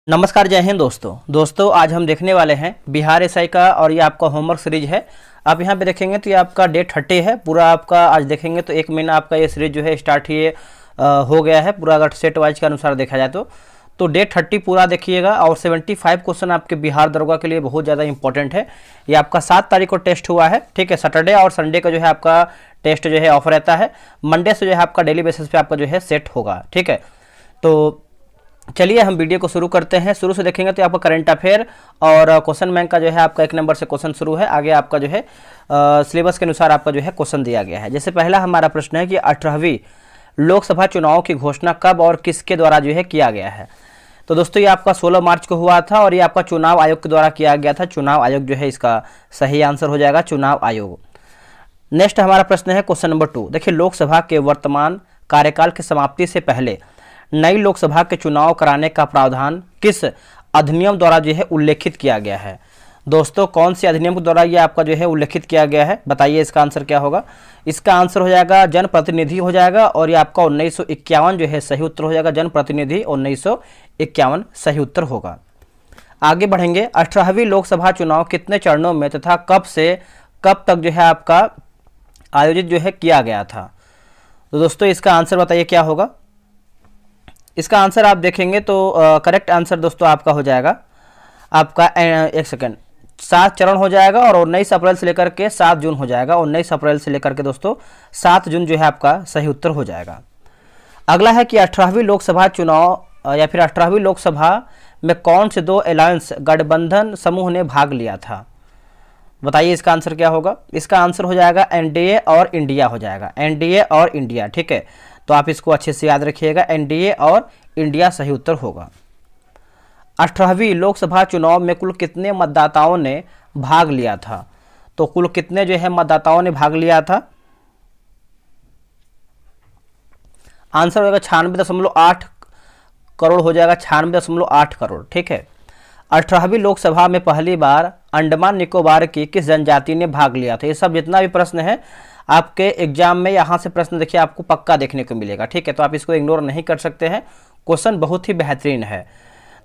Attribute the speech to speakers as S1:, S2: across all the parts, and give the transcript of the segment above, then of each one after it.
S1: नमस्कार, जय हिंद दोस्तों आज हम देखने वाले हैं बिहार एसआई का और ये आपका होमवर्क सीरीज है। आप यहाँ पे देखेंगे तो ये आपका डे 30 है पूरा आपका। आज देखेंगे तो एक महीना आपका ये सीरीज जो है स्टार्ट ही हो गया है पूरा, अगर सेट वाइज के अनुसार देखा जाए तो डे 30 पूरा देखिएगा। और 75 क्वेश्चन आपके बिहार दरोगा के लिए बहुत ज़्यादा इंपॉर्टेंट है। ये आपका 7 तारीख को टेस्ट हुआ है, ठीक है। सैटरडे और संडे का जो है आपका टेस्ट जो है ऑफ रहता है। मंडे से जो है आपका डेली बेसिस पे आपका जो है सेट होगा, ठीक है। तो चलिए हम वीडियो को शुरू करते हैं। शुरू से देखेंगे तो आपका करंट अफेयर और क्वेश्चन बैंक का जो है आपका 1 नंबर से क्वेश्चन शुरू है। आगे आपका जो है सिलेबस के अनुसार आपका जो है क्वेश्चन दिया गया है। जैसे पहला हमारा प्रश्न है कि 18वीं लोकसभा चुनाव की घोषणा कब और किसके द्वारा जो है किया गया है। तो दोस्तों ये आपका 16 मार्च को हुआ था और ये आपका चुनाव आयोग के द्वारा किया गया था। चुनाव आयोग जो है इसका सही आंसर हो जाएगा, चुनाव आयोग। नेक्स्ट हमारा प्रश्न है क्वेश्चन नंबर 2। देखिए, लोकसभा के वर्तमान कार्यकाल की समाप्ति से पहले नई लोकसभा के चुनाव कराने का प्रावधान किस अधिनियम द्वारा जो है उल्लेखित किया गया है। दोस्तों कौन से अधिनियम के द्वारा ये आपका जो है उल्लेखित किया गया है, बताइए इसका आंसर क्या होगा। इसका आंसर हो जाएगा जनप्रतिनिधि हो जाएगा और ये आपका 1951 जो है सही उत्तर हो जाएगा। जनप्रतिनिधि 1951 सही उत्तर होगा। आगे बढ़ेंगे। 18वीं लोकसभा चुनाव कितने चरणों में तथा कब से कब तक जो है आपका आयोजित जो है किया गया था। तो दोस्तों इसका आंसर बताइए क्या होगा। इसका आंसर आप देखेंगे तो करेक्ट आंसर दोस्तों आपका हो जाएगा आपका 7 चरण हो जाएगा और 19 अप्रैल से लेकर के 7 जून हो जाएगा। 19 अप्रैल से लेकर के दोस्तों 7 जून जो है आपका सही उत्तर हो जाएगा। अगला है कि 18वीं लोकसभा चुनाव या फिर 18वीं लोकसभा में कौन से 2 अलायंस गठबंधन समूह ने भाग लिया था। बताइए इसका आंसर क्या होगा। इसका आंसर हो जाएगा एनडीए और इंडिया हो जाएगा। एनडीए और इंडिया, ठीक है। तो आप इसको अच्छे से याद रखिएगा, एनडीए और इंडिया सही उत्तर होगा। 18वीं लोकसभा चुनाव में कुल कितने मतदाताओं ने भाग लिया था। तो कुल कितने जो है मतदाताओं ने भाग लिया था। आंसर होगा 96.8 करोड़ हो जाएगा, 96.8 करोड़, ठीक है। 18वीं लोकसभा में पहली बार अंडमान निकोबार की किस जनजाति ने भाग लिया था। ये सब जितना भी प्रश्न है आपके एग्जाम में यहाँ से प्रश्न देखिए आपको पक्का देखने को मिलेगा, ठीक है। तो आप इसको इग्नोर नहीं कर सकते हैं, क्वेश्चन बहुत ही बेहतरीन है।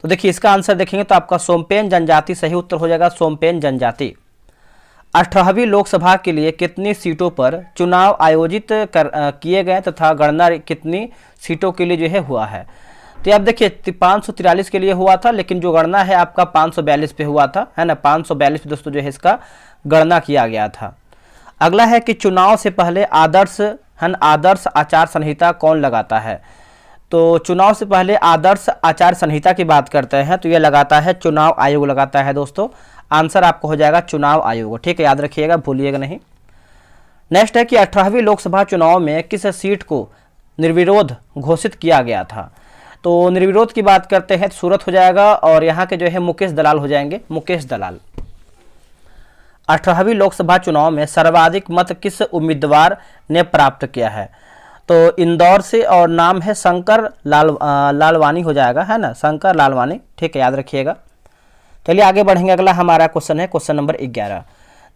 S1: तो देखिए इसका आंसर देखेंगे तो आपका सोमपेन जनजाति सही उत्तर हो जाएगा, सोमपेन जनजाति। 18वीं लोकसभा के लिए कितनी सीटों पर चुनाव आयोजित किए गए तथा गणना कितनी सीटों के लिए जो है हुआ है। तो आप देखिए 543 के लिए हुआ था, लेकिन जो गणना है आपका 542 पे हुआ था, है ना। 542 पे दोस्तों जो है इसका गणना किया गया था। अगला है कि चुनाव से पहले आदर्श आचार संहिता कौन लगाता है। तो चुनाव से पहले आदर्श आचार संहिता की बात करते हैं तो ये लगाता है चुनाव आयोग लगाता है दोस्तों। आंसर आपको हो जाएगा चुनाव आयोग, ठीक है, याद रखिएगा, भूलिएगा नहीं। नेक्स्ट है कि 18वीं लोकसभा चुनाव में किस सीट को निर्विरोध घोषित किया गया था। तो निर्विरोध की बात करते हैं तो सूरत हो जाएगा और यहाँ के जो है मुकेश दलाल हो जाएंगे, मुकेश दलाल। 18वीं लोकसभा चुनाव में सर्वाधिक मत किस उम्मीदवार ने प्राप्त किया है। तो इंदौर से और नाम है शंकर लालवानी हो जाएगा, है ना, शंकर लालवानी, ठीक है, याद रखिएगा। चलिए आगे बढ़ेंगे। अगला हमारा क्वेश्चन है क्वेश्चन नंबर 11।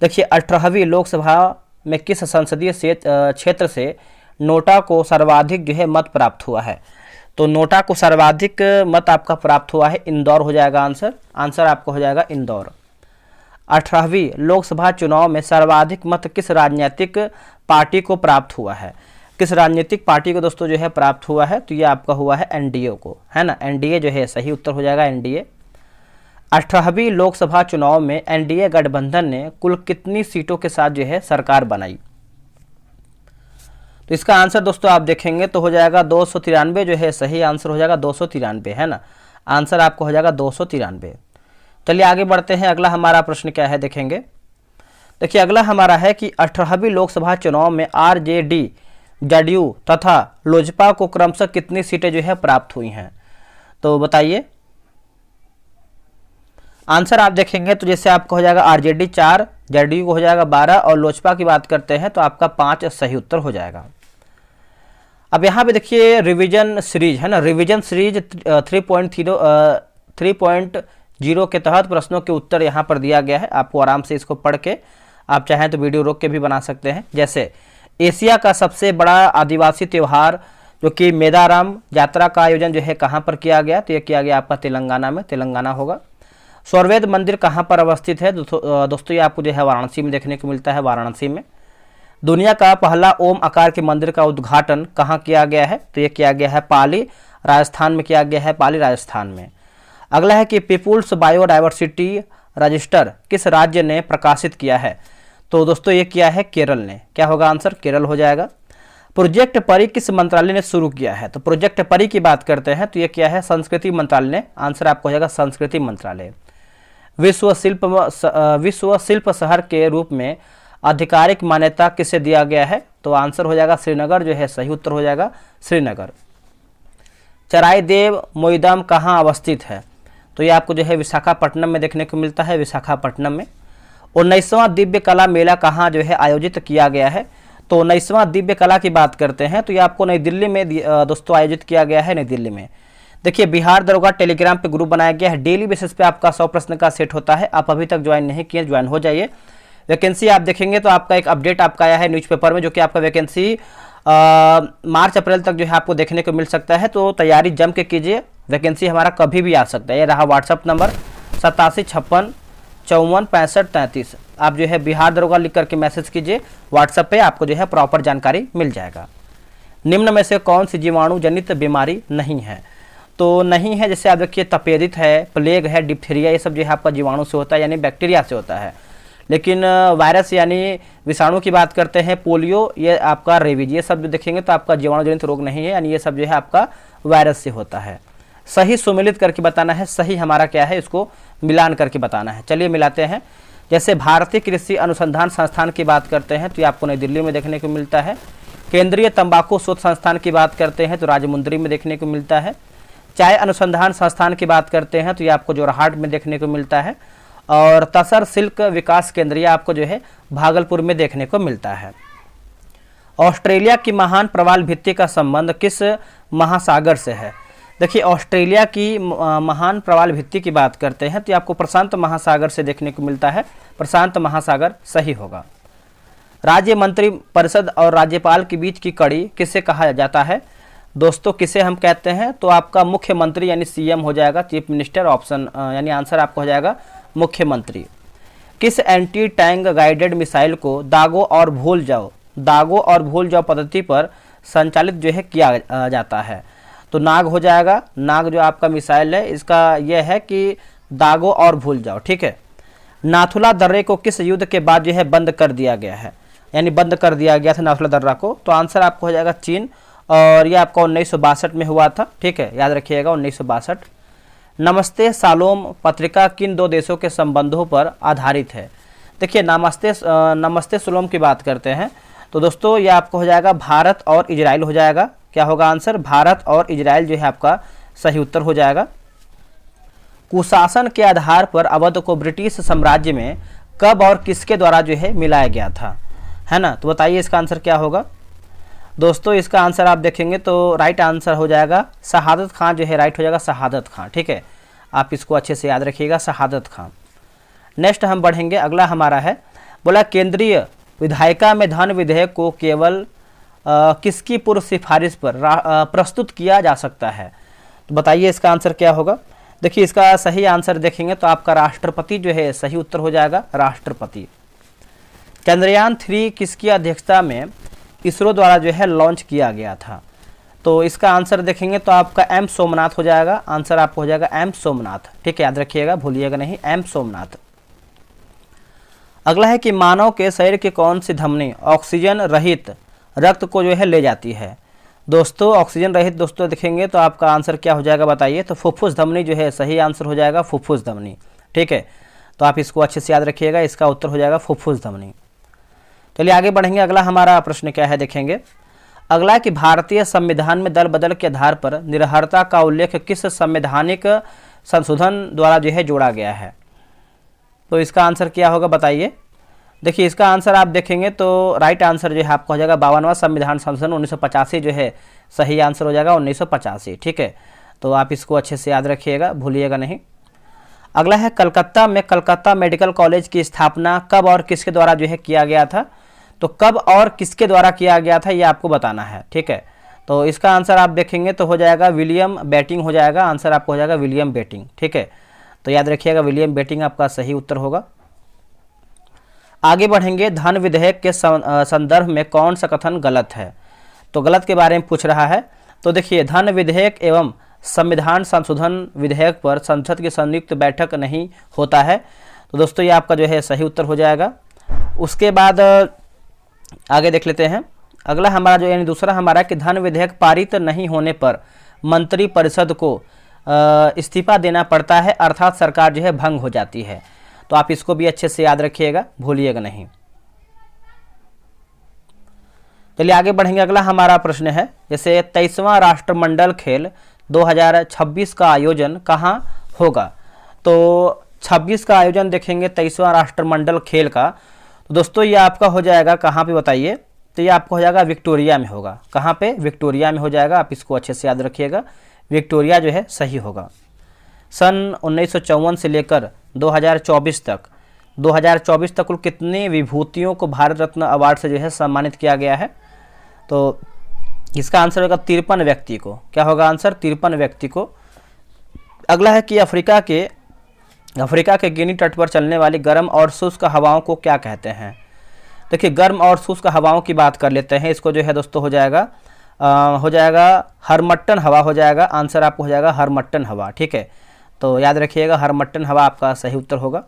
S1: देखिए 18वीं लोकसभा में किस संसदीय क्षेत्र से नोटा को सर्वाधिक जो है मत प्राप्त हुआ है। तो नोटा को सर्वाधिक मत आपका प्राप्त हुआ है इंदौर हो जाएगा आंसर। आंसर आपको हो जाएगा इंदौर। 18वीं लोकसभा चुनाव में सर्वाधिक मत किस राजनीतिक पार्टी को प्राप्त हुआ है। किस राजनीतिक पार्टी को दोस्तों जो है प्राप्त हुआ है। तो ये आपका हुआ है एनडीए को, है ना। एनडीए जो है सही उत्तर हो जाएगा, एनडीए। 18वीं लोकसभा चुनाव में एनडीए गठबंधन ने कुल कितनी सीटों के साथ जो है सरकार बनाई। तो इसका आंसर दोस्तों आप देखेंगे तो हो जाएगा 293 जो है सही आंसर हो जाएगा, 293, है ना। आंसर आपको हो जाएगा 293। चलिए आगे बढ़ते हैं। अगला हमारा प्रश्न क्या है देखेंगे। देखिए अगला हमारा है कि 18वीं लोकसभा चुनाव में आरजेडी, जदयू तथा लोजपा को क्रमशः कितनी सीटें जो है प्राप्त हुई हैं। तो बताइए। आंसर आप देखेंगे तो जैसे आपका हो जाएगा आरजेडी 4, जदयू को हो जाएगा 12 और लोजपा की बात करते हैं तो आपका 5 सही उत्तर हो जाएगा। अब यहाँ पे देखिए रिवीजन सीरीज, है ना, रिवीजन सीरीज 3.0 के तहत प्रश्नों के उत्तर यहाँ पर दिया गया है। आपको आराम से इसको पढ़ के आप चाहें तो वीडियो रोक के भी बना सकते हैं। जैसे एशिया का सबसे बड़ा आदिवासी त्यौहार जो कि मेदाराम यात्रा का आयोजन जो है कहाँ पर किया गया, तो ये किया गया आपका तेलंगाना में, तेलंगाना होगा। स्वरवेद मंदिर कहाँ पर अवस्थित है दोस्तों, ये आपको जो है वाराणसी में देखने को मिलता है, वाराणसी में। दुनिया का पहला ओम आकार के मंदिर का उद्घाटन कहाँ किया गया है, तो ये किया गया है पाली, राजस्थान में किया गया है, पाली राजस्थान में। अगला है कि पीपुल्स बायोडाइवर्सिटी रजिस्टर किस राज्य ने प्रकाशित किया है, तो दोस्तों ये किया है केरल ने। क्या होगा आंसर, केरल हो जाएगा। प्रोजेक्ट परी किस मंत्रालय ने शुरू किया है, तो प्रोजेक्ट परी की बात करते हैं तो ये क्या है, संस्कृति मंत्रालय ने। आंसर आपको हो जाएगा संस्कृति मंत्रालय। विश्व शिल्प शहर के रूप में आधिकारिक मान्यता किसे दिया गया है, तो आंसर हो जाएगा श्रीनगर जो है सही उत्तर हो जाएगा, श्रीनगर। चराईदेव मोईदाम कहाँ अवस्थित है, तो ये आपको जो है विशाखापट्टनम में देखने को मिलता है, विशाखापट्टनम में। 19वां दिव्य कला मेला कहाँ जो है आयोजित किया गया है, तो 19वां दिव्य कला की बात करते हैं तो ये आपको नई दिल्ली में दोस्तों आयोजित किया गया है, नई दिल्ली में। देखिए बिहार दरोगा टेलीग्राम पे ग्रुप बनाया गया है, डेली बेसिस पे आपका 100 प्रश्न का सेट होता है। आप अभी तक ज्वाइन नहीं किए, ज्वाइन हो जाइए। वैकेंसी आप देखेंगे तो आपका एक अपडेट आपका आया है न्यूज़पेपर में, जो कि आपका वैकेंसी मार्च अप्रैल तक जो है आपको देखने को मिल सकता है। तो तैयारी जम के कीजिए, वैकेंसी हमारा कभी भी आ सकता है। ये रहा व्हाट्सअप नंबर 8756546533। आप जो है बिहार दरोगा लिख करके मैसेज कीजिए व्हाट्सएप पे, आपको जो है प्रॉपर जानकारी मिल जाएगा। निम्न में से कौन सी जीवाणु जनित बीमारी नहीं है, तो नहीं है जैसे आप देखिए तपेदिक है, प्लेग है, डिप्थीरिया, ये सब जो है आपका जीवाणु से होता है, यानी बैक्टीरिया से होता है। लेकिन वायरस यानी विषाणु की बात करते हैं, पोलियो, ये आपका रेबीज, ये सब जो देखेंगे तो आपका जीवाणु जनित रोग नहीं है, यानी ये सब जो है आपका वायरस से होता है। सही सुमिलित करके बताना है, सही हमारा क्या है, इसको मिलान करके बताना है। चलिए मिलाते हैं। जैसे भारतीय कृषि अनुसंधान संस्थान की बात करते हैं तो ये आपको नई दिल्ली में देखने को मिलता है। केंद्रीय तंबाकू शोध संस्थान की बात करते हैं तो राजमुंदरी में देखने को मिलता है। चाय अनुसंधान संस्थान की बात करते हैं तो ये आपको जोरहाट में देखने को मिलता है। और तसर सिल्क विकास केंद्र ये आपको जो है भागलपुर में देखने को मिलता है। ऑस्ट्रेलिया की महान प्रवाल भित्ति का संबंध किस महासागर से है, देखिए ऑस्ट्रेलिया की महान प्रवाल भित्ति की बात करते हैं तो आपको प्रशांत महासागर से देखने को मिलता है, प्रशांत महासागर सही होगा। राज्य मंत्री परिषद और राज्यपाल के बीच की कड़ी किसे कहा जाता है, दोस्तों किसे हम कहते हैं, तो आपका मुख्यमंत्री यानी सीएम हो जाएगा, चीफ मिनिस्टर, ऑप्शन यानी आंसर आपको हो जाएगा मुख्यमंत्री। किस एंटी टैंक गाइडेड मिसाइल को दागो और भूल जाओ पद्धति पर संचालित जो है किया जाता है, तो नाग हो जाएगा। नाग जो आपका मिसाइल है इसका यह है कि दागो और भूल जाओ, ठीक है। नाथुला दर्रे को किस युद्ध के बाद जो है बंद कर दिया गया है, यानी बंद कर दिया गया था नाथुला दर्रा को, तो आंसर आपको हो जाएगा चीन, और यह आपका 1962 में हुआ था, ठीक है, याद रखिएगा 1962। नमस्ते शालोम पत्रिका किन दो देशों के संबंधों पर आधारित है, देखिए नमस्ते शालोम की बात करते हैं तो दोस्तों ये आपको हो जाएगा भारत और इजराइल हो जाएगा। क्या होगा आंसर, भारत और इजराइल जो है आपका सही उत्तर हो जाएगा। कुशासन के आधार पर अवध को ब्रिटिश साम्राज्य में कब और किसके द्वारा जो है मिलाया गया था, है ना, तो बताइए इसका आंसर क्या होगा। दोस्तों इसका आंसर आप देखेंगे तो राइट आंसर हो जाएगा शहादत खां जो है, राइट हो जाएगा शहादत खां, ठीक है, आप इसको अच्छे से याद रखिएगा, शहादत खां। नेक्स्ट हम बढ़ेंगे, अगला हमारा है, बोला केंद्रीय विधायिका में धन विधेयक को केवल किसकी पूर्व सिफारिश पर प्रस्तुत किया जा सकता है, तो बताइए इसका आंसर क्या होगा। देखिए इसका सही आंसर देखेंगे तो आपका राष्ट्रपति जो है सही उत्तर हो जाएगा, राष्ट्रपति। चंद्रयान 3 किसकी अध्यक्षता में इसरो द्वारा जो है लॉन्च किया गया था, तो इसका आंसर देखेंगे तो आपका एम सोमनाथ हो जाएगा, आंसर आपको हो जाएगा एम सोमनाथ, ठीक है, याद रखिएगा, भूलिएगा नहीं, एम सोमनाथ। अगला है कि मानव के शरीर की कौन सी धमनी ऑक्सीजन रहित रक्त को जो है ले जाती है, दोस्तों ऑक्सीजन रहित दोस्तों देखेंगे तो आपका आंसर क्या हो जाएगा बताइए, तो फुफ्फुस धमनी जो है सही आंसर हो जाएगा, फुफ्फुस धमनी, ठीक है, तो आप इसको अच्छे से याद रखिएगा, इसका उत्तर हो जाएगा फुफ्फुस धमनी। चलिए आगे बढ़ेंगे, अगला हमारा प्रश्न क्या है देखेंगे। अगला कि भारतीय संविधान में दल बदल के आधार पर निरर्हता का उल्लेख किस संवैधानिक संशोधन द्वारा जो है जोड़ा गया है, तो इसका आंसर क्या होगा बताइए। देखिए इसका आंसर आप देखेंगे तो राइट आंसर जो है आपका हो जाएगा 52वां संविधान संशोधन 1985 जो है सही आंसर हो जाएगा 1985, ठीक है, तो आप इसको अच्छे से याद रखिएगा, भूलिएगा नहीं। अगला है कलकत्ता में कलकत्ता मेडिकल कॉलेज की स्थापना कब और किसके द्वारा जो है किया गया था, तो कब और किसके द्वारा किया गया था ये आपको बताना है, ठीक है, तो इसका आंसर आप देखेंगे तो हो जाएगा विलियम बेटिंग हो जाएगा, आंसर आपको हो जाएगा विलियम बेटिंग। ठीक है, तो याद रखिएगा विलियम बेटिंग आपका सही उत्तर होगा। आगे बढ़ेंगे, धन विधेयक के संदर्भ में कौन सा कथन गलत है? तो गलत के बारे में पूछ रहा है। तो देखिए, धन विधेयक एवं संविधान संशोधन विधेयक पर संसद की संयुक्त बैठक नहीं होता है। तो दोस्तों ये आपका जो है सही उत्तर हो जाएगा। उसके बाद आगे देख लेते हैं, अगला हमारा जो यानी दूसरा हमारा कि धन विधेयक पारित नहीं होने पर मंत्री परिषद को इस्तीफा देना पड़ता है, अर्थात सरकार जो है भंग हो जाती है। तो आप इसको भी अच्छे से याद रखिएगा, भूलिएगा नहीं। चलिए आगे बढ़ेंगे, अगला हमारा प्रश्न है जैसे 23वां राष्ट्रमंडल खेल 2026 का आयोजन कहाँ होगा? तो 26 का आयोजन देखेंगे 23वां राष्ट्रमंडल खेल का। तो दोस्तों ये आपका हो जाएगा कहाँ पे बताइए? तो ये आपको हो जाएगा विक्टोरिया में होगा। कहाँ पे? विक्टोरिया में हो जाएगा। आप इसको अच्छे से याद रखिएगा, विक्टोरिया जो है सही होगा। सन 1954 से लेकर 2024 तक कुल कितने विभूतियों को भारत रत्न अवार्ड से जो है सम्मानित किया गया है? तो इसका आंसर होगा 53 व्यक्ति को। क्या होगा आंसर? 53 व्यक्ति को। अगला है कि अफ्रीका के गिनी तट पर चलने वाली गर्म और शुष्क हवाओं को क्या कहते हैं? देखिए, गर्म और शुष्क हवाओं की बात कर लेते हैं। इसको जो है दोस्तों हो जाएगा हरमट्टन हवा हो जाएगा। आंसर आपको हो जाएगा हरमट्टन हवा। ठीक है, तो याद रखिएगा हरमट्टन हवा आपका सही उत्तर होगा।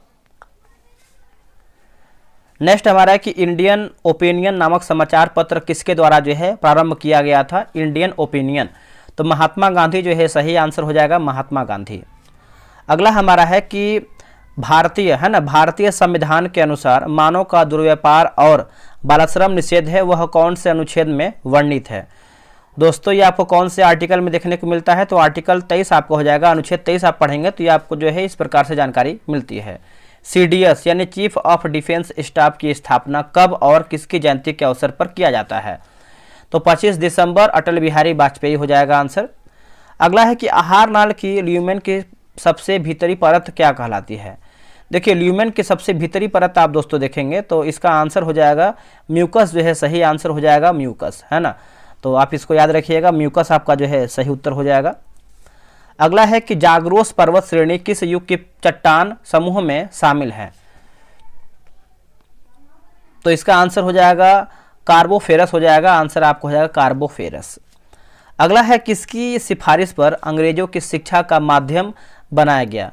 S1: नेक्स्ट हमारा है कि इंडियन ओपिनियन नामक समाचार पत्र किसके द्वारा जो है प्रारंभ किया गया था? इंडियन ओपिनियन, तो महात्मा गांधी जो है सही आंसर हो जाएगा महात्मा गांधी। अगला हमारा है कि भारतीय संविधान के अनुसार मानव का दुर्व्यापार और बालाश्रम निषेध है, वह कौन से अनुच्छेद में वर्णित है? दोस्तों ये आपको कौन से आर्टिकल में देखने को मिलता है? तो आर्टिकल 23 आपको हो जाएगा। अनुच्छेद 23 आप पढ़ेंगे तो ये आपको जो है इस प्रकार से जानकारी मिलती है। CDS यानी चीफ ऑफ डिफेंस स्टाफ की स्थापना कब और किसकी जयंती के अवसर पर किया जाता है? तो 25 दिसंबर, अटल बिहारी वाजपेयी हो जाएगा आंसर। अगला है कि आहार नाल की ल्यूमेन की सबसे भीतरी परत क्या कहलाती है? देखिए, ल्यूमेन की सबसे भीतरी परत आप दोस्तों देखेंगे तो इसका आंसर हो जाएगा म्यूकस जो है सही आंसर हो जाएगा म्यूकस, है ना। तो आप इसको याद रखिएगा, म्यूकस आपका जो है सही उत्तर हो जाएगा। अगला है कि जाग्रोस पर्वत श्रेणी किस युग की चट्टान समूह में शामिल है? तो इसका आंसर हो जाएगा कार्बोफेरस हो जाएगा। आंसर आपको हो जाएगा कार्बोफेरस। अगला है किसकी सिफारिश पर अंग्रेजों की शिक्षा का माध्यम बनाया गया?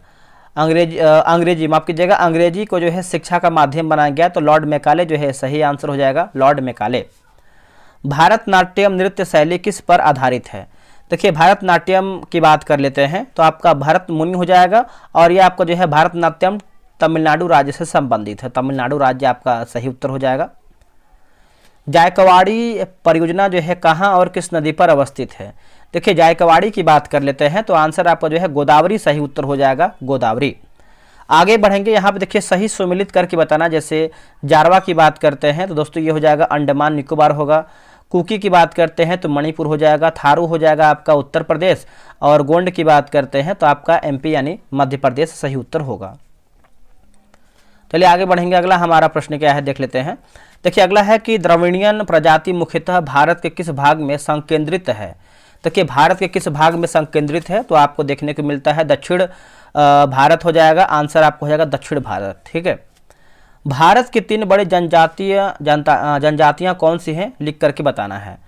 S1: अंग्रेजी माफ कीजिएगा, अंग्रेजी को जो है शिक्षा का माध्यम बनाया गया। तो लॉर्ड मैकाले जो है सही आंसर हो जाएगा लॉर्ड मैकाले। भारतनाट्यम नृत्य शैली किस पर आधारित है? देखिए, भारतनाट्यम की बात कर लेते हैं तो आपका भरत मुनि हो जाएगा और ये आपका जो है भारतनाट्यम तमिलनाडु राज्य से संबंधित है। तमिलनाडु राज्य आपका सही उत्तर हो जाएगा। जायकवाड़ी परियोजना जो है कहाँ और किस नदी पर अवस्थित है? देखिए, जायकवाड़ी की बात कर लेते हैं तो आंसर आपका जो है गोदावरी सही उत्तर हो जाएगा गोदावरी। आगे बढ़ेंगे, यहाँ पे देखिए सही सुमिलित करके बताना। जैसे जारवा की बात करते हैं तो दोस्तों ये हो जाएगा अंडमान निकोबार होगा। कुकी की बात करते हैं तो मणिपुर हो जाएगा। थारू हो जाएगा आपका उत्तर प्रदेश। और गोंड की बात करते हैं तो आपका MP यानी मध्य प्रदेश सही उत्तर होगा। चलिए आगे बढ़ेंगे, अगला हमारा प्रश्न क्या है देख लेते हैं। देखिए, अगला है कि द्रविड़ियन प्रजाति मुख्यतः भारत के किस भाग में संकेंद्रित है? देखिए, भारत के किस भाग में संकेंद्रित है? तो आपको देखने को मिलता है दक्षिण भारत हो जाएगा। आंसर आपको हो जाएगा दक्षिण भारत। ठीक है, भारत की 3 बड़ी जनजातियां कौन सी हैं? लिख करके बताना है।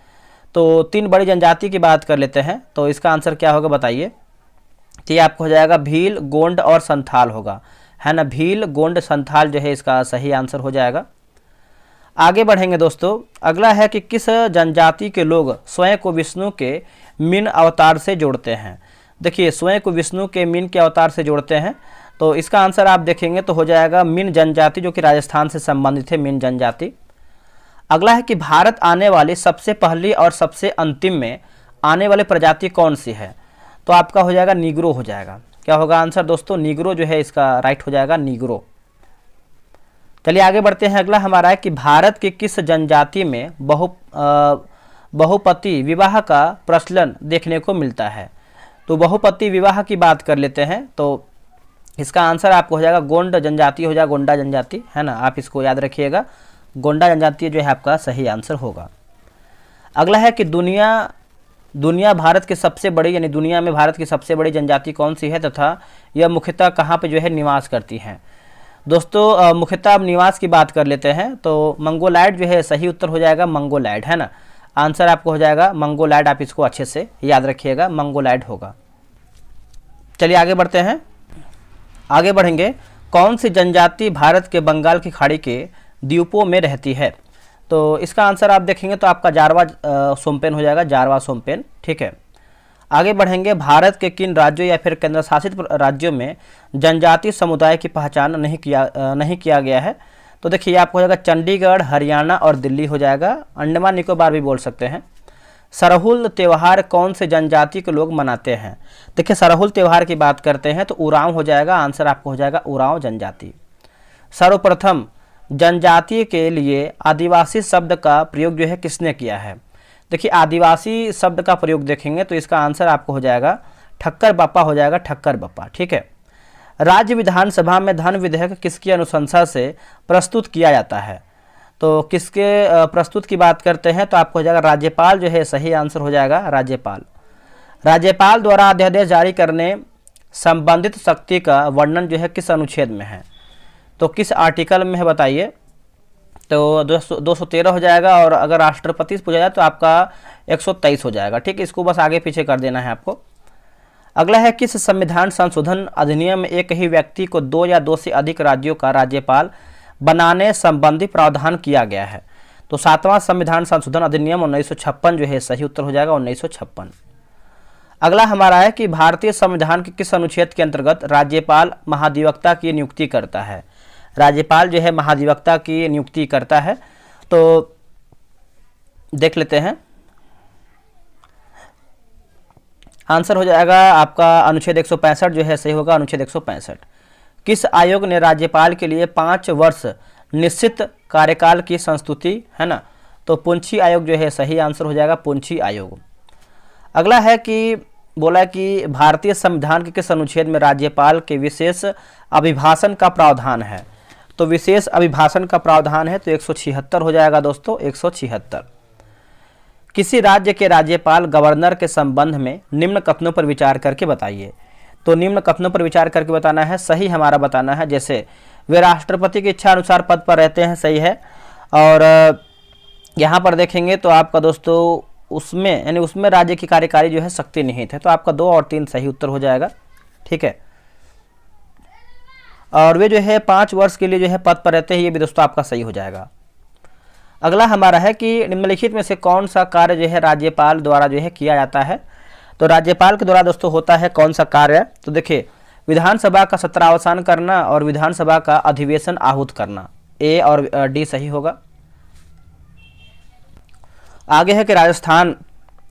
S1: तो 3 बड़ी जनजाति की बात कर लेते हैं तो इसका आंसर क्या होगा बताइए? तो ये आपको हो जाएगा भील, गोंड और संथाल होगा, है ना। भील, गोंड, संथाल जो है इसका सही आंसर हो जाएगा। आगे बढ़ेंगे दोस्तों, अगला है कि किस जनजाति के लोग स्वयं को विष्णु के मीन अवतार से जोड़ते हैं? देखिए, स्वयं को विष्णु के मीन के अवतार से जोड़ते हैं तो इसका आंसर आप देखेंगे तो हो जाएगा मीन जनजाति, जो कि राजस्थान से संबंधित है, मीन जनजाति। अगला है कि भारत आने वाली सबसे पहली और सबसे अंतिम में आने वाली प्रजाति कौन सी है? तो आपका हो जाएगा नीग्रो हो जाएगा। क्या होगा आंसर दोस्तों? नीग्रो जो है इसका राइट हो जाएगा नीग्रो। चलिए आगे बढ़ते हैं, अगला हमारा है कि भारत की किस जनजाति में बहुपति विवाह का प्रचलन देखने को मिलता है? तो बहुपति विवाह की बात कर लेते हैं तो इसका आंसर आपको हो जाएगा गोंड जनजाति हो जाएगा, गोंडा जनजाति, है ना। आप इसको याद रखिएगा, गोंडा जनजाति जो है आपका सही आंसर होगा। अगला है कि दुनिया दुनिया भारत की सबसे बड़ी यानी दुनिया में भारत की सबसे बड़ी जनजाति कौन सी है तथा यह मुख्यतः कहाँ पे जो है निवास करती हैं। दोस्तों मुख्यतः अब निवास की बात कर लेते हैं तो मंगोलाइड जो है सही उत्तर हो जाएगा मंगोलाइड, है ना। आंसर आपको हो जाएगा मंगोलाइड, आप इसको अच्छे से याद रखिएगा, मंगोलाइड होगा। चलिए आगे बढ़ते हैं, आगे बढ़ेंगे। कौन सी जनजाति भारत के बंगाल की खाड़ी के द्वीपों में रहती है? तो इसका आंसर आप देखेंगे तो आपका जारवा सोमपेन हो जाएगा, जारवा सोमपेन, ठीक है। आगे बढ़ेंगे। भारत के किन राज्यों या फिर केंद्र शासित राज्यों में जनजातीय समुदाय की पहचान नहीं किया गया है? तो देखिए आपको हो जाएगा चंडीगढ़, हरियाणा और दिल्ली हो जाएगा। अंडमान निकोबार भी बोल सकते हैं। सरहुल त्यौहार कौन से जनजाति के लोग मनाते हैं? देखिए सरहुल त्यौहार की बात करते हैं तो उरांव हो जाएगा, आंसर आपको हो जाएगा उरांव जनजाति। सर्वप्रथम जनजाति के लिए आदिवासी शब्द का प्रयोग जो है किसने किया है? देखिए आदिवासी शब्द का प्रयोग देखेंगे तो इसका आंसर आपको हो जाएगा ठक्कर बप्पा हो जाएगा, ठक्कर बप्पा, ठीक है। राज्य विधानसभा में धन विधेयक किसकी अनुशंसा से प्रस्तुत किया जाता है? तो किसके प्रस्तुत की बात करते हैं तो आपको हो जाएगा राज्यपाल जो है सही आंसर हो जाएगा राज्यपाल। राज्यपाल द्वारा अध्यादेश जारी करने संबंधित शक्ति का वर्णन जो है किस अनुच्छेद में है? तो किस आर्टिकल में है बताइए? तो 213 हो जाएगा और अगर राष्ट्रपति से पूछा जाए तो आपका 123 हो जाएगा, ठीक है। इसको बस आगे पीछे कर देना है आपको। अगला है किस संविधान संशोधन अधिनियम में एक ही व्यक्ति को 2 या 2 से अधिक राज्यों का राज्यपाल बनाने संबंधी प्रावधान किया गया है? तो 7वां संविधान संशोधन अधिनियम 1956 जो है सही उत्तर हो जाएगा 1956। अगला हमारा है कि भारतीय संविधान के किस अनुच्छेद के अंतर्गत राज्यपाल महाधिवक्ता की नियुक्ति करता है? राज्यपाल जो है महाधिवक्ता की नियुक्ति करता है, तो देख लेते हैं। आंसर हो जाएगा आपका अनुच्छेद 165 जो है सही होगा, अनुच्छेद 165। किस आयोग ने राज्यपाल के लिए 5 वर्ष निश्चित कार्यकाल की संस्तुति, है ना? तो पुंछी आयोग जो है सही आंसर हो जाएगा पुंछी आयोग। अगला है कि बोला कि भारतीय संविधान के किस अनुच्छेद में राज्यपाल के विशेष अभिभाषण का प्रावधान है? तो विशेष अभिभाषण का प्रावधान है तो 176 हो जाएगा दोस्तों, 176। किसी राज्य के राज्यपाल गवर्नर के संबंध में निम्न कथनों पर विचार करके बताइए। तो निम्न कथनों पर विचार करके बताना है, सही हमारा बताना है। जैसे वे राष्ट्रपति की इच्छा अनुसार पद पर रहते हैं, सही है। और यहाँ पर देखेंगे तो आपका दोस्तों उसमें यानी उसमें राज्य की कार्यकारी जो है शक्ति निहित है, तो आपका 2 और 3 सही उत्तर हो जाएगा, ठीक है। और वे जो है 5 वर्ष के लिए जो है पद पर रहते हैं, ये भी दोस्तों आपका सही हो जाएगा। अगला हमारा है कि निम्नलिखित में से कौन सा कार्य जो है राज्यपाल द्वारा जो है किया जाता है? तो राज्यपाल के द्वारा दोस्तों होता है कौन सा कार्य? तो देखिए विधानसभा का सत्रावसान करना और विधानसभा का अधिवेशन आहूत करना, ए और डी सही होगा। आगे है कि राजस्थान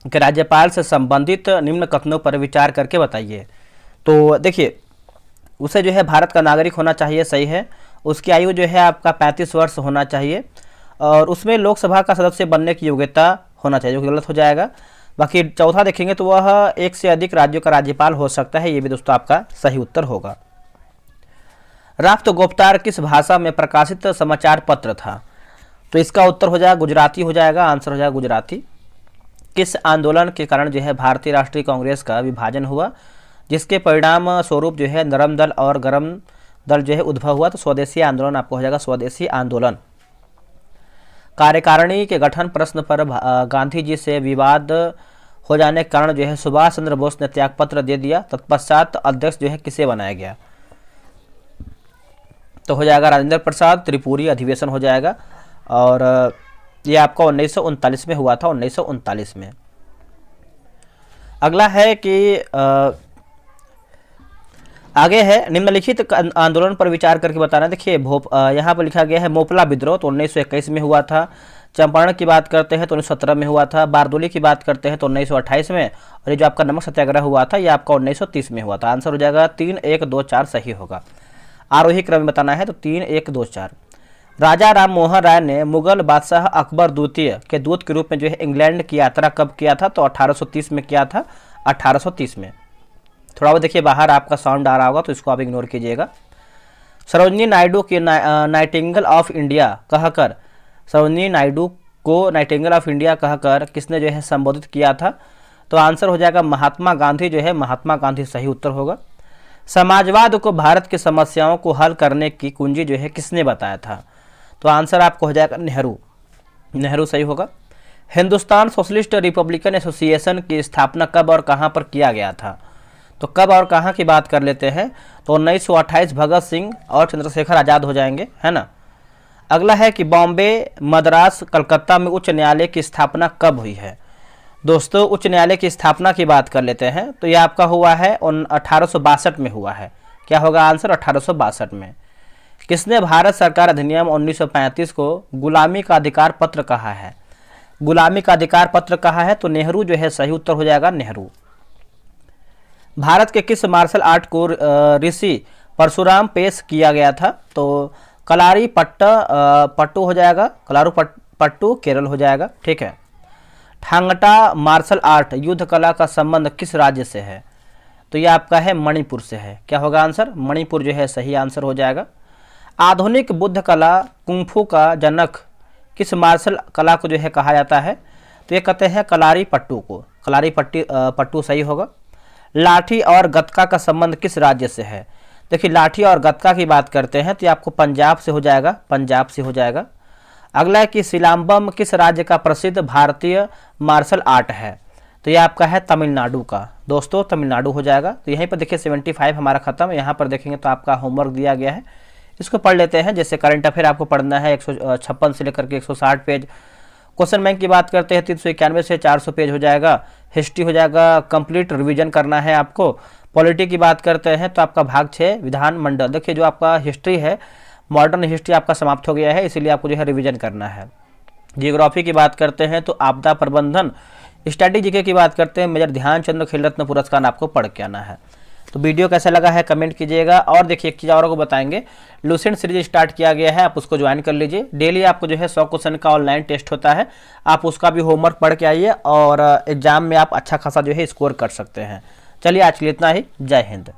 S1: के राज्यपाल से संबंधित निम्न कथनों पर विचार करके बताइए। तो देखिए उसे जो है भारत का नागरिक होना चाहिए, सही है। उसकी आयु जो है आपका 35 वर्ष होना चाहिए और उसमें लोकसभा का सदस्य बनने की योग्यता होना चाहिए, जो कि गलत हो जाएगा। बाकी चौथा देखेंगे तो वह 1 से अधिक राज्यों का राज्यपाल हो सकता है, ये भी दोस्तों आपका सही उत्तर होगा। राफ्त गुप्तार किस भाषा में प्रकाशित समाचार पत्र था? तो इसका उत्तर हो जाएगा गुजराती हो जाएगा, आंसर हो जाएगा गुजराती। किस आंदोलन के कारण जो है भारतीय राष्ट्रीय कांग्रेस का विभाजन हुआ, जिसके परिणाम स्वरूप जो है नरम दल और गरम दल जो है उद्भव हुआ? तो स्वदेशी आंदोलन आपको हो जाएगा स्वदेशी आंदोलन। कार्यकारिणी के गठन प्रश्न पर गांधी जी से विवाद हो जाने के कारण जो है सुभाष चंद्र बोस ने त्यागपत्र दे दिया। तत्पश्चात अध्यक्ष जो है किसे बनाया गया? तो हो जाएगा राजेंद्र प्रसाद त्रिपुरी अधिवेशन हो जाएगा और ये आपका 1939 में हुआ था, 1939 में। अगला है कि आगे है निम्नलिखित आंदोलन पर विचार करके बताना। देखिए यहाँ पर लिखा गया है मोपला विद्रोह, तो 1921 में हुआ था। चंपारण की बात करते हैं तो 1917 में हुआ था। बारदोली की बात करते हैं तो 1928 में। और ये जो आपका नमक सत्याग्रह हुआ था ये आपका 1930 में हुआ था। आंसर हो जाएगा 3, 1, 2, 4 सही होगा। आरोही क्रम में बताना है तो 3, 1, 2, 4। राजा राम मोहन राय ने मुगल बादशाह अकबर द्वितीय के दूत के रूप में जो है इंग्लैंड की यात्रा कब किया था? तो 1830 में किया था, 1830 में। थोड़ा बहुत देखिए बाहर आपका साउंड आ रहा होगा तो इसको आप इग्नोर कीजिएगा। सरोजिनी नायडू के नाइटिंगेल ऑफ इंडिया कहकर, सरोजिनी नायडू को नाइटिंगेल ऑफ इंडिया कहकर किसने जो है संबोधित किया था? तो आंसर हो जाएगा महात्मा गांधी जो है, महात्मा गांधी सही उत्तर होगा। समाजवाद को भारत की समस्याओं को हल करने की कुंजी जो है किसने बताया था? तो आंसर आपको हो जाएगा नेहरू, नेहरू सही होगा। हिंदुस्तान सोशलिस्ट रिपब्लिकन एसोसिएशन की स्थापना कब और कहां पर किया गया था? तो कब और कहां की बात कर लेते हैं, तो 1928 भगत सिंह और चंद्रशेखर आज़ाद हो जाएंगे, है ना। अगला है कि बॉम्बे, मद्रास, कलकत्ता में उच्च न्यायालय की स्थापना कब हुई है? दोस्तों उच्च न्यायालय की स्थापना की बात कर लेते हैं तो ये आपका हुआ है 1862 में हुआ है। क्या होगा आंसर? 1862 में। किसने भारत सरकार अधिनियम 1935 को गुलामी का अधिकार पत्र कहा है? गुलामी का अधिकार पत्र कहा है, तो नेहरू जो है सही उत्तर हो जाएगा, नेहरू। भारत के किस मार्शल आर्ट को ऋषि परशुराम पेश किया गया था? तो कलारी पट्टू हो जाएगा, कलारू पट्टू केरल हो जाएगा, ठीक है। ठांगटा मार्शल आर्ट युद्ध कला का संबंध किस राज्य से है? तो ये आपका है मणिपुर से है। क्या होगा आंसर? मणिपुर जो है सही आंसर हो जाएगा। आधुनिक बुद्ध कला कुंफू का जनक किस मार्शल कला को जो है कहा जाता है? तो ये कहते हैं कलारी पट्टू को, कलारी पट्टू सही होगा। लाठी और गतका का संबंध किस राज्य से है? देखिए लाठी और गतका की बात करते हैं तो ये आपको पंजाब से हो जाएगा, पंजाब से हो जाएगा। अगला है कि सिलाम्बम किस राज्य का प्रसिद्ध भारतीय मार्शल आर्ट है? तो ये आपका है तमिलनाडु का, दोस्तों तमिलनाडु हो जाएगा। तो यहीं पर देखिए 75 हमारा खत्म। यहाँ पर देखेंगे तो आपका होमवर्क दिया गया है, इसको पढ़ लेते हैं। जैसे करंट अफेयर आपको पढ़ना है 156 से लेकर के 160 पेज। क्वेश्चन बैंक की बात करते हैं 391 से 400 पेज हो जाएगा। हिस्ट्री हो जाएगा कंप्लीट, रिवीजन करना है आपको। पॉलिटी की बात करते हैं तो आपका भाग 6 विधानमंडल। देखिए जो आपका हिस्ट्री है, मॉडर्न हिस्ट्री आपका समाप्त हो गया है, इसीलिए आपको जो है रिवीजन करना है। जियोग्राफी की बात करते हैं तो आपदा प्रबंधन। स्टैटिक जीके की बात करते हैं मेजर ध्यानचंद खेल रत्न पुरस्कार आपको पढ़ के आना है। तो वीडियो कैसा लगा है कमेंट कीजिएगा। और देखिए एक चीज़ और को बताएंगे, लूसेंट सीरीज स्टार्ट किया गया है, आप उसको ज्वाइन कर लीजिए। डेली आपको जो है 100 क्वेश्चन का ऑनलाइन टेस्ट होता है, आप उसका भी होमवर्क पढ़ के आइए और एग्जाम में आप अच्छा खासा जो है स्कोर कर सकते हैं। चलिए आज के लिए इतना ही, जय हिंद।